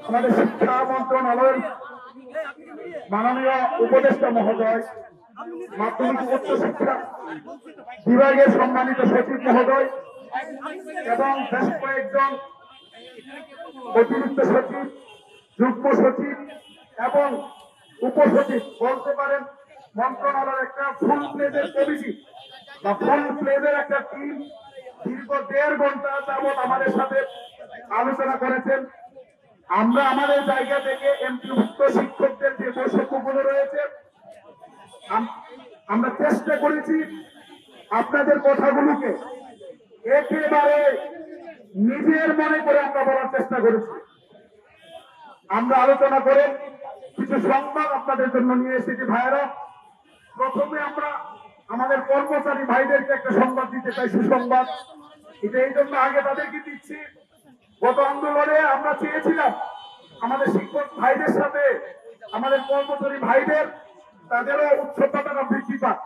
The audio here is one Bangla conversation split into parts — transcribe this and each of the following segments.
আমাদের শিক্ষা মন্ত্রণালয়ের মাননীয় উপদেষ্টা মহোদয়, মাধ্যমিক উচ্চ শিক্ষা বিভাগের সম্মানিত সচিব মহোদয় এবং বেশ কয়েকজন অতিরিক্ত সচিব, যুগ্ম সচিব এবং উপসচিব, বলতে পারেন মন্ত্রণালয়ের একটা ফুল প্লেজের কমিটি বা ফুল প্লেজের একটা টিম দীর্ঘ 1.5 ঘন্টা যাবৎ আমাদের সাথে আলোচনা করেছেন। আমরা আমাদের জায়গা থেকে এমপিভুক্ত শিক্ষকদের যে বৈষম্যগুলো রয়েছে আমরা চেষ্টা করেছি আপনাদের কথাগুলোকে একেবারে নিজের মনে করে আমরা বলার চেষ্টা করেছি। আমরা আলোচনা করে কিছু সংবাদ আপনাদের জন্য নিয়ে এসেছি ভাইয়েরা। প্রথমে আমরা আমাদের কর্মচারী ভাইদেরকে একটা সংবাদ দিতে চাই, সুসংবাদ। এটা এই জন্য আগে তাদেরকে দিচ্ছি, গত আন্দোলনে আমরা চেয়েছিলাম আমাদের শিক্ষক ভাইদের সাথে আমাদের কর্মচারী ভাইদের তাদেরও উচ্চতাটা বৃদ্ধি পাক,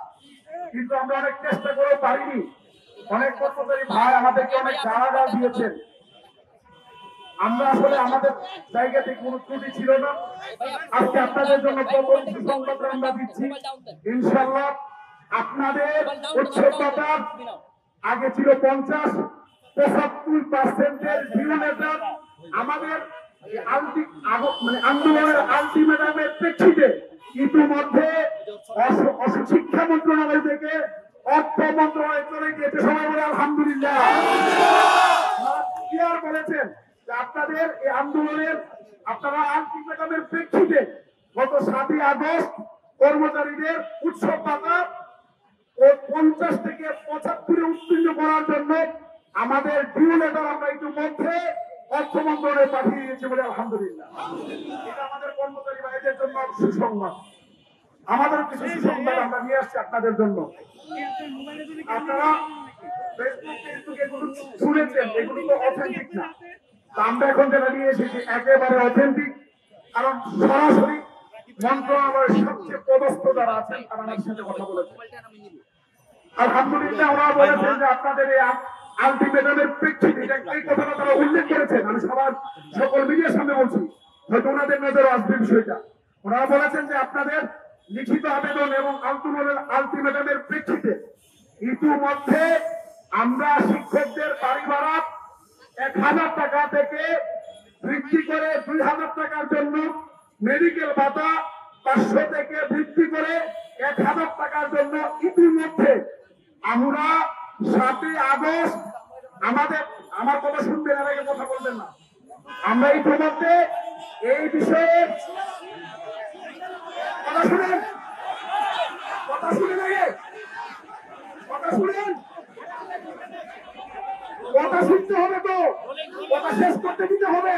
কিন্তু আমরা অনেক চেষ্টা করেও পারিনি। অনেক কর্মচারী ভাই আমাদেরকে অনেক গালাগাল দিয়েছেন। আমরা আসলে আমাদের জায়গা থেকে কোনো ত্রুটি ছিল না। আজকে আপনাদের জন্য প্রথম সুসংবাদ আমরা দিচ্ছি, ইনশাআল্লাহ আপনাদের উচ্চতা আগে ছিল 50-75% ভিউলেটার আমাদের আন্দোলনের আলটিমেটামের প্রেক্ষিতে ইতিমধ্যে শিক্ষা মন্ত্রণালয় থেকে অর্থ মন্ত্রণালয় চলে গিয়েছে। সবাই বলে আলহামদুলিল্লাহ। বলেছেন যে আপনাদের এই আন্দোলনের আপনারা আলটিমেটামের প্রেক্ষিতে গত 7ই আগস্ট কর্মচারীদের উৎসব ভাতা ও 50 থেকে 75 উত্তীর্ণ করার জন্য আমাদের ডিউ লেটার আমরা ইতিমধ্যে অর্থ মন্ত্রণালয়ে পাঠিয়ে দিয়েছি বলে আলহামদুলিল্লাহ। এটা আমাদের কর্মচারী ভাইদের জন্য সুসংবাদ। আমাদের কিছু সুসংবাদ আমরা নিয়ে আসছি আপনাদের জন্য। আপনারা ফেসবুকে এগুলো শুনেছেন, এগুলো তো অথেন্টিক না। আমরা এখন যেটা নিয়ে এসেছি একেবারে অথেন্টিক, কারণ সরাসরি মন্ত্রণালয়ের সবচেয়ে পদস্থ যারা আছেন তারা আমাদের সাথে কথা বলেছেন। আলহামদুলিল্লাহ ওরা বলেছেন যে আপনাদের এই আলটিমেটামের প্রেক্ষিতে এই কথাটা তারা উল্লেখ করেছেন। আমি সবার সকল মিডিয়ার সামনে বলছি, হয়তো ওনাদের নজরে আসবে বিষয়টা। ওনারা বলেছেন যে আপনাদের লিখিত আবেদন এবং আলটিমেটামের প্রেক্ষিতে ইতিমধ্যে আমরা শিক্ষকদের বাড়ি ভাড়া 1000 টাকা থেকে বৃদ্ধি করে 2000 টাকার জন্য, মেডিকেল ভাতা 500 থেকে বৃদ্ধি করে 1000 টাকার জন্য ইতিমধ্যে আমরা 7ই আগস্ট আমার কথা শুনবেন, এর আগে কথা বলবেন না। আমরা ইতিমধ্যে এই বিষয়ে কথা শুনেন কথা শুনেন কথা শুনতে হবে, তো কথা শেষ করতে দিতে হবে,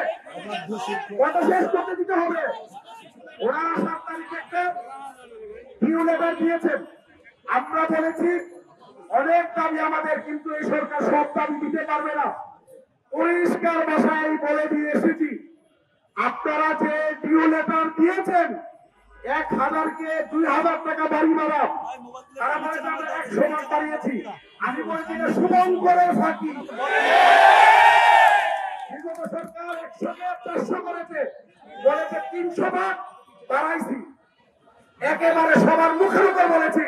ওরা 7 তারিখে একটা ডিউ লেটার দিয়েছেন। আমরা বলেছি অনেক দাবি আমাদের, কিন্তু এই সরকার সব দাবি দিতে পারবে না। পরিষ্কার ভাষায় বলে দিয়ে এসেছি, আপনারা যে ডিউ লেটার দিয়েছেন 1000-কে 2000 টাকা বাড়ি ভাড়া, তারা বলে আমরা 100 ভাগ বাড়িয়েছি। আমি বলছি যে সুমন করে ফাঁকি। বিগত সরকার 100-কে 400 করেছে, বলেছে 300 ভাগ বাড়াইছি। একেবারে সবার মুখের উপর বলেছি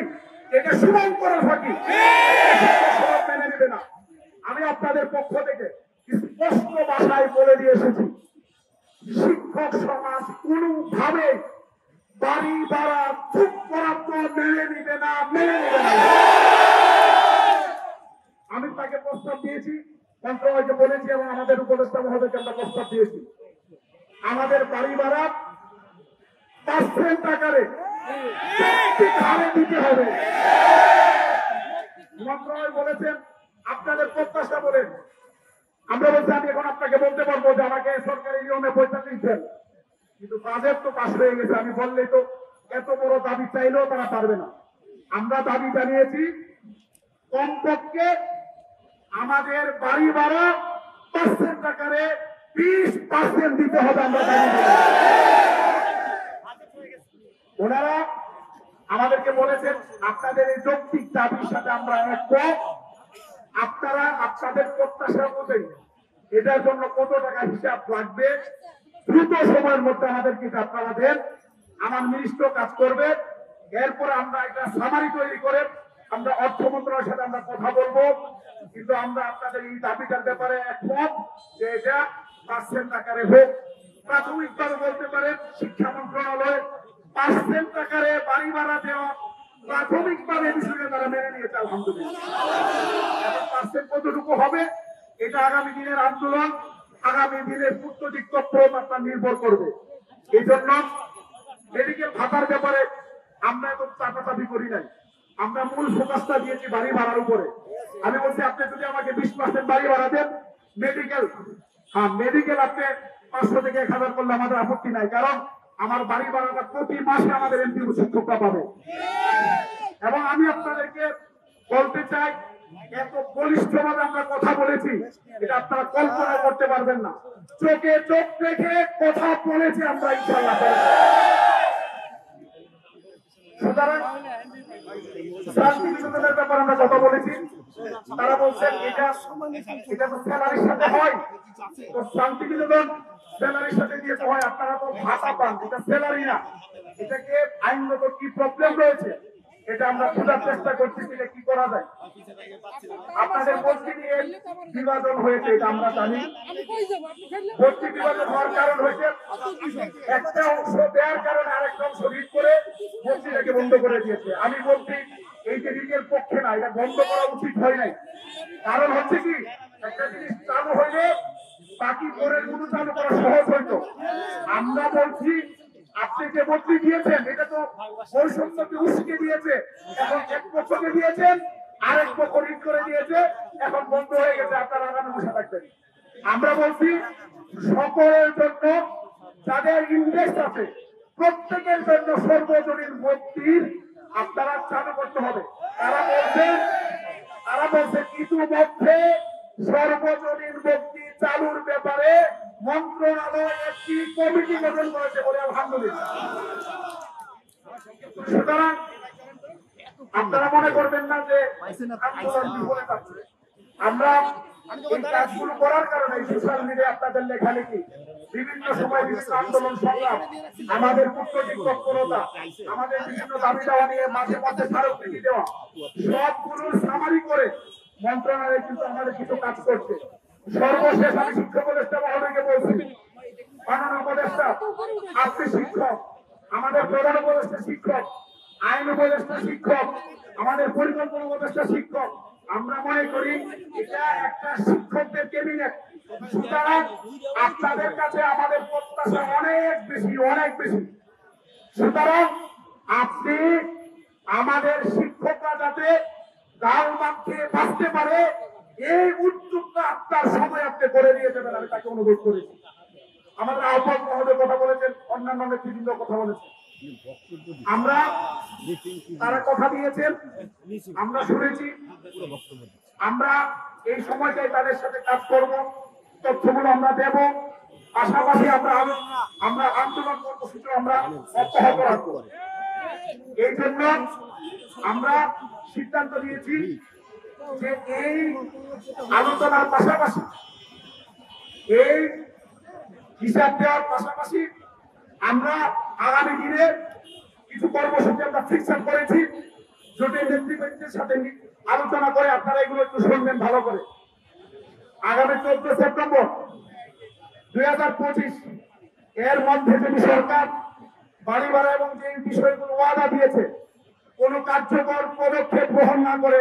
এটা সুমন করে ফাঁকি, মেনে নেবে না। আমি আপনাদের পক্ষ থেকে স্পষ্ট ভাষায় বলে দিয়ে এসেছি, শিক্ষক সমাজ কোনোভাবে বাড়ি ভাড়া চুপ করার তো মেনে নিবে না। আমি তাকে প্রস্তাব দিয়েছি, মন্ত্রণালয়কে বলেছি এবং আমাদের উপদেষ্টা মহোদয়কে আমরা প্রস্তাব দিয়েছি, আমাদের বাড়ি ভাড়া 5% আকারে দিতে হবে। মন্ত্রণালয় বলেছেন আপনাদের প্রত্যাশা বলেন। আমরা বলছি আমি এখন আপনাকে বলতে পারবো যে আমাকে সরকারি নিয়মে পয়সা দিচ্ছেন, কিন্তু বাজেট তো পাশ হয়ে গেছে। আমি বললেই তো এত বড় দাবি চাইলেও তারা পারবে না। আমরা দাবি জানিয়েছি কমপক্ষে আমাদের বাড়ি ভাড়া 5% আকারে 20% দিতে হবে। আমরা ওনারা আমাদেরকে বলেছেন আপনাদের এই যৌক্তিক দাবির সাথে আমরা একমত, আপনারা আপনাদের প্রত্যাশা অনুযায়ী এটার জন্য কত টাকা হিসাব লাগবে দ্রুত সময়ের মধ্যে আমাদেরকে আপনারা দেন, আমার মিনিস্টার কাজ করবে। এরপরে আমরা একটা সামারি তৈরি করে আমরা অর্থ মন্ত্রণালয়ের সাথে আমরা কথা বলবো। কিন্তু আমরা আপনাদের এই দাবিটার ব্যাপারে একমত যে এটা পার্সেন্ট আকারে হোক। প্রাথমিকভাবে বলতে পারেন শিক্ষা মন্ত্রণালয় পার্সেন্ট আকারে বাড়ি ভাড়া দেওয়া প্রাথমিকভাবে বিষয়টা তারা মেনে নিয়েছে, আলহামদুলিল্লাহ। এখন পার্সেন্ট কতটুকু হবে এটা আগামী দিনের আন্দোলন, আগামী দিনের কূটনৈতিক তথ্য আপনার নির্ভর করবে। এই জন্য মেডিকেল ভাতার ব্যাপারে আমরা এখন চাপাচাপি করি নাই, আমরা মূল ফোকাসটা দিয়েছি বাড়ি ভাড়ার উপরে। আমি বলছি আপনি যদি আমাকে 20% বাড়ি ভাড়া দেন, মেডিকেল মেডিকেল আপনি 500 থেকে 1000 করলে আমাদের আপত্তি নাই, কারণ আমার বাড়ি ভাড়াটা প্রতি মাসে আমাদের এমপি শিক্ষকরা পাবে। এবং আমি আপনাদেরকে বলতে চাই, এত বলিষ্ঠভাবে আমরা কথা বলেছি এটা আপনারা কল্পনা করতে পারবেন না। চোখে চোখ রেখে কথা বলেছি আমরা, ইনশাআল্লাহ। সুতরাং শান্তি নিকেতনের ব্যাপারে আমরা কথা বলেছি, তারা বলছেন এটা তো স্যালারির সাথে হয়, তো শান্তি নিকেতন স্যালারির সাথে দিয়েতে হয়, আপনারা তো ভাতা পান, এটা স্যালারি না। এটাকে আইনগত কি প্রবলেম রয়েছে এটা আমরা খোঁজার চেষ্টা করছি, এটা কি করা যায়। আপনাদের ভর্তি নিয়ে বিভাজন হয়েছে, এটা আমরা জানি। ভর্তি বিভাজন হওয়ার কারণ হয়েছে একটা অংশ দেওয়ার কারণে আরেকটা অংশ রিড করে ভর্তিটাকে বন্ধ করে দিয়েছে। আমি বলছি এই যে রিডের পক্ষে না, এটা বন্ধ করা উচিত হয় নাই। কারণ হচ্ছে কি, একটা জিনিস চালু হইলে বাকি পরের গুলো চালু করা সহজ হইতো। আমরা বলছি আপনি যে ভর্তি দিয়েছেন এটা তো বৈষম্যকে উস্কে দিয়েছে, এখন এক পক্ষকে দিয়েছেন, আরেক পক্ষ রিড করে দিয়েছে, এখন বন্ধ হয়ে গেছে, আপনারা আগামী বসে থাকবেন। আমরা বলছি সকলের জন্য যাদের ইনভেস্ট আছে প্রত্যেকের জন্য সর্বজনীন ভর্তির আপনারা চালু করতে হবে। তারা বলছেন ইতিমধ্যে সর্বজনীন ভর্তি চালুর ব্যাপারে মন্ত্রণালয় একটি কমিটি গঠন করেছে বলে, আলহামদুলিল্লাহ। সুতরাং আপনারা মনে করবেন না যে আন্দোলন বিফলে যাচ্ছে। আমরা এই কাজগুলো করার কারণে সোশ্যাল মিডিয়ায় আপনাদের লেখালেখি, বিভিন্ন সময় বিভিন্ন আন্দোলন সংগ্রাম, আমাদের কূটনৈতিক তৎপরতা, আমাদের বিভিন্ন দাবি দাওয়া নিয়ে মাঝে মাঝে স্মারকলিপি দেওয়া, সবগুলো সামারি করে মন্ত্রণালয় কিন্তু আমাদের কিছু কাজ করছে। সর্বশেষ আমি শিক্ষা উপদেষ্টা মহোদয়কে বলছি, মাননীয় উপদেষ্টা আপনি শিক্ষক, আমাদের প্রধান উপদেষ্টা শিক্ষক, আইন উপদেষ্টা শিক্ষক, আমাদের পরিকল্পনা উপদেষ্টা শিক্ষক। আমরা মনে করি এটা একটা শিক্ষকদের ক্যাবিনেট। সুতরাং আপনাদের কাছে আমাদের প্রত্যাশা অনেক বেশি, অনেক বেশি। সুতরাং আপনি আমাদের শিক্ষকরা যাতে গাল মাঠে বাঁচতে পারে এই উদ্যোগটা আপনার সময় আপনি করে দিয়ে যাবেন, আমি তাকে অনুরোধ করেছি। আমাদের আহ্বায়ক মহোদয় কথা বলেছেন, অন্যান্য নেতৃবৃন্দ কথা বলেছেন, আমরা তারা কথা দিয়েছেন, আমরা শুনেছি। আমরা এই সময়টাই তাদের সাথে কাজ করব, তথ্যগুলো আমরা দেব। পাশাপাশি আমরা আন্দোলন কর্মসূচি আমরা অব্যাহত রাখবো। এই জন্য আমরা সিদ্ধান্ত নিয়েছি যে এই আলোচনার পাশাপাশি, এই হিসাব দেওয়ার পাশাপাশি আমরা আগামী দিনে কিছু কর্মসূচি আমরা ফিক্সার করেছি। জোটের নেতৃবৃন্দের সাথে আলোচনা করে আপনারা এগুলো একটু শুনবেন ভালো করে। আগামী 14 সেপ্টেম্বর 2025 এর মধ্যে যদি সরকার বাড়ি ভাড়া এবং যে বিষয়গুলো ওয়াদা দিয়েছে কোন কার্যকর পদক্ষেপ গ্রহণ না করে,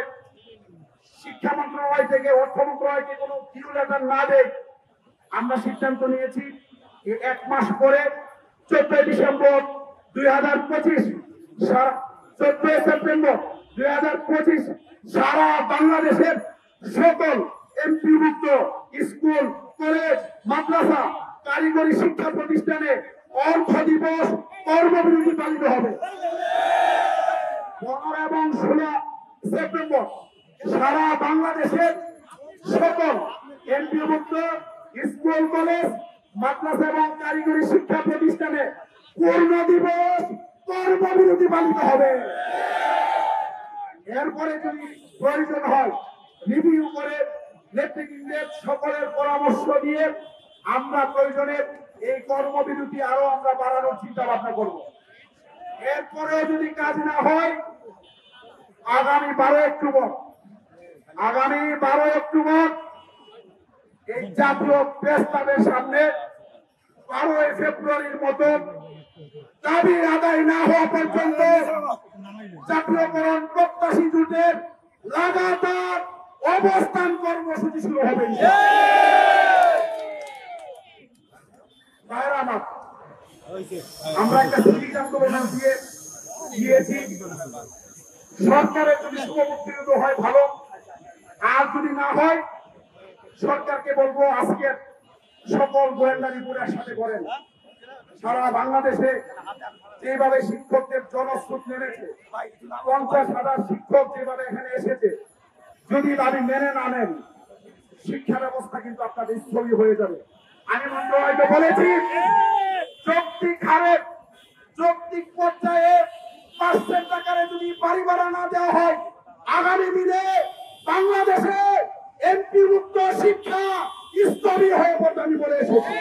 শিক্ষা মন্ত্রণালয় থেকে অর্থ মন্ত্রণালয়কে কোনো কিউ লেটার না দেয়, আমরা সিদ্ধান্ত নিয়েছি যে 1 মাস পরে 14 ডিসেম্বর 2025 14 সেপ্টেম্বর 2025 সারা বাংলাদেশের সকল এমপিভুক্ত স্কুল, কলেজ, মাদ্রাসা, কারিগরি শিক্ষা প্রতিষ্ঠানে অর্থ দিবস কর্মবিরতি পালিত হবে। 15 এবং 16 সেপ্টেম্বর সারা বাংলাদেশের সকল এমপিভুক্ত স্কুল, কলেজ, মাদ্রাসা এবং কারিগরি শিক্ষা প্রতিষ্ঠানে পূর্ণ দিবস কর্মবিরতি পালিত হবে। এরপরে যদি প্রয়োজন হয় রিভিউ করে নেতৃবৃন্দের সকলের পরামর্শ দিয়ে আমরা প্রয়োজনে এই কর্মবিরতি আরো আমরা বাড়ানোর চিন্তা ভাবনা করব। এরপরেও যদি কাজ না হয় আগামী 12 অক্টোবর এই জাতীয় প্রেস ক্লাবের সামনে 12 ফেব্রুয়ারির মতো দাবি আদায় না হওয়া পর্যন্ত জাতীয়করণ প্রত্যাশী জোটের লাগাতার অবস্থান কর্মসূচি শুরু হবে। আমরা একটা সিরিজ আন্দোলন দিয়েছি। সরকারের যদি শুভমুক্তির হয় ভালো, আর যদি না হয় সরকারকে বলবো আজকে সকল গোয়েন্দা রিপোর্টের সাথে করেন। সারা বাংলাদেশে যেভাবে শিক্ষকদের জনস্রোত নেমেছে, 50,000 শিক্ষক যেভাবে এখানে এসেছে, যদি দাবি মেনে না নেন শিক্ষা ব্যবস্থা কিন্তু আপনাদের স্থগিত হয়ে যাবে। আমি মন্ত্র হয়তো বলেছি যৌক্তিক পর্যায়ে পার্সেন্ট আকারে যদি বাড়ি ভাড়া না দেওয়া হয় আগামী দিনে বাংলাদেশে এমপি মুক্ত শিক্ষা স্থগিত হয়ে পড়বে আমি বলে এসেছি।